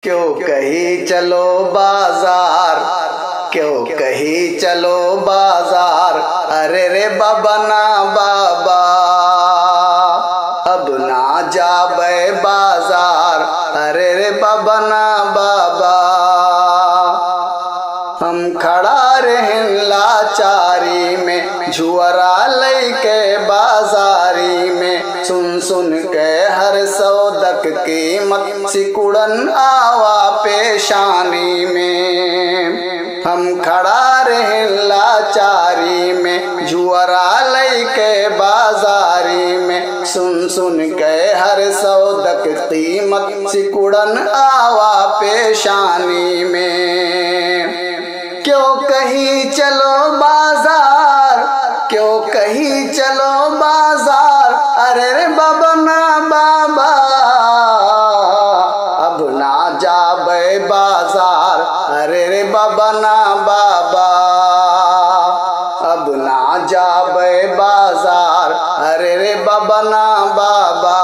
क्यों कहीं चलो बाजार, क्यों कहीं चलो बाजार, अरे रे बाबा ना बाबा, अब ना जाबे बाजार, अरे रे बाबा ना बाबा। हम खड़ा रहें लाचारी में, झुअरा लैके बाजारी में, सुन सुन के हर सौदक कीमत सिकुड़न आवा पेशानी में। हम खड़ा रहें लाचारी में, झुअरा लैके बाजारी में, सुन सुन के हर सौदक कीमत सिकुड़न आवा पेशानी में। क्यों कहीं चलो बाजार, क्यों कहीं चलो बाजार, अरे रे बाबा ना बाबा, अब ना जाबे बाजार, अरे रे बाबा ना बाबा, अब ना जाबे बाजार, अरे रे बाबा ना बाबा।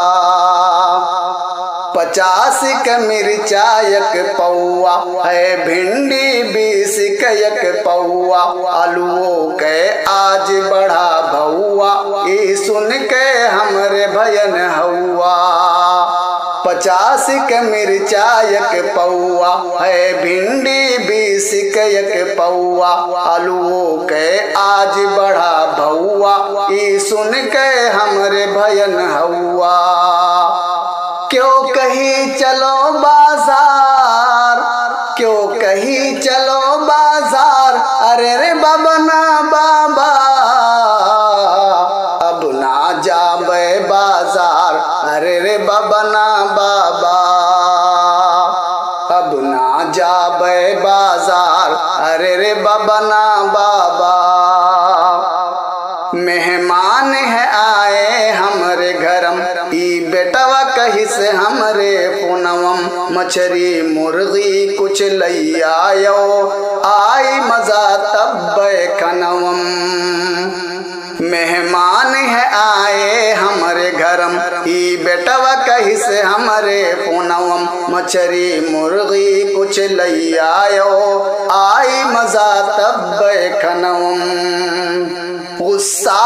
50 का मिर्चा एक पौआ है, भिंडी 20 का एक पौआ, आलूओं के आज बढ़ा भौआ, ये सुन के हमरे भयन हुआ। 50 का मिर्चा एक पौआ है, भिंडी 20 का एक पौआ, आलूओं के आज बढ़ा भौआ, ये सुन के हमरे भयन हुआ। क्यों कहीं चलो बाजार, क्यों कहीं चलो बाजार, अरे रे बाबा ना बाबा, अब ना जाबे बाजार, अरे रे बाबा ना बाबा, अब ना जाबे बाजार, अरे रे बाबा ना बाबा। मेहमान है आए हमरे घरम, ई बेटवा कही से हमरे पुनवम, मछरी मुर्गी कुछ लई आयो, आई मजा तब खनवम। मेहमान है आए हमरे घरम, ई बेटवा कही से हमरे पुनवम, मछरी मुर्गी कुछ लई आयो, आई मजा तब खनवम। गुस्सा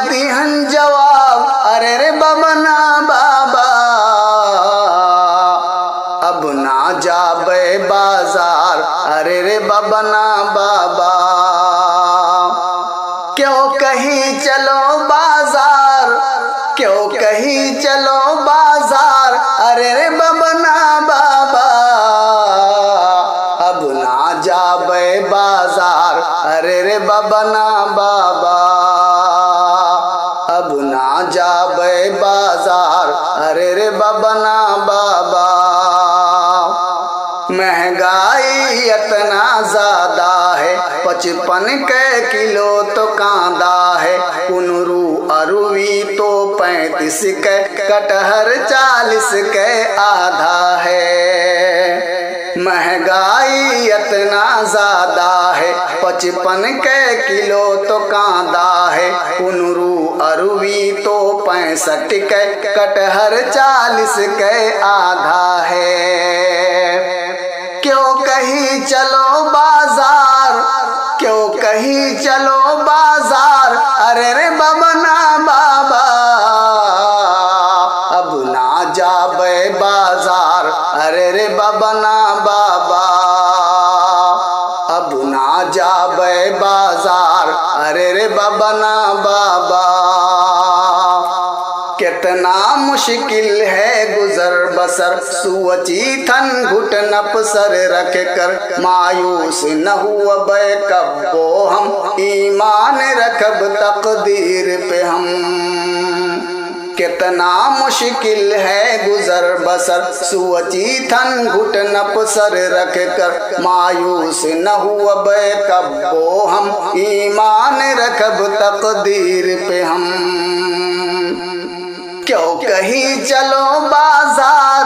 दिहन जवाब, अरे रे बाबा ना बाबा, अब ना जाबे बाजार, अरे रे बाबा ना बाबा। क्यों कहीं चलो बाजार, क्यों कहीं चलो बाजार, अरे रे बाबा ना बाबा, अब ना जाबे बाजार, अरे रे बाबा ना बाबा, अब ना जाबे बाजार, अरे रे बाबा ना बाबा। महंगाई इतना ज्यादा है, 55 के किलो तो कांदा है, कुनरू अरुवी तो 35 के, कटहर 40 के आधा है। महंगाई इतना ज्यादा है, 55 के किलो तो कांदा है, कुनरू अरुवी तो 65 के, कटहर 40 के आधा है। क्यों कहीं चलो बाजार, क्यों कहीं चलो बाजार, अरे रे बाबा ना बाबा, अब ना जाबे बाजार, अरे रे बाबा ना बाबा, अब ना जाबे बाजार, अरे रे बाबा ना बाबा। कितना मुश्किल है गुजर बसर, सुअची थन घुटन पसर रख कर, मायूस न हुआ बे कब्बो हम, ईमान रखब तकदीर पे हम। कितना मुश्किल है गुजर बसर, सुअची थन घुटन पसर रख कर, मायूस न हुआ बे कब्बो हम, ईमान रखब तकदीर पे हम। क्यों कहीं चलो बाजार,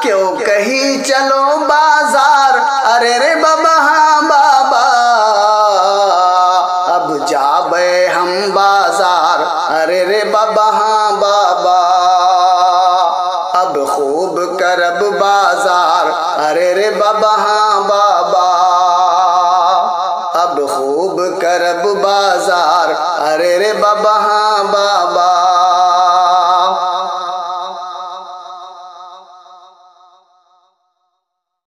क्यों कहीं चलो बाजार, अरे रे बाबा हाँ बाबा, अब जाबे हम बाजार, अरे रे बाबा हाँ बाबा, अब खूब करब बाजार, अरे रे बाबा हाँ बाबा, अब खूब करब बाजार, अरे रे बाबा हाँ बाबा।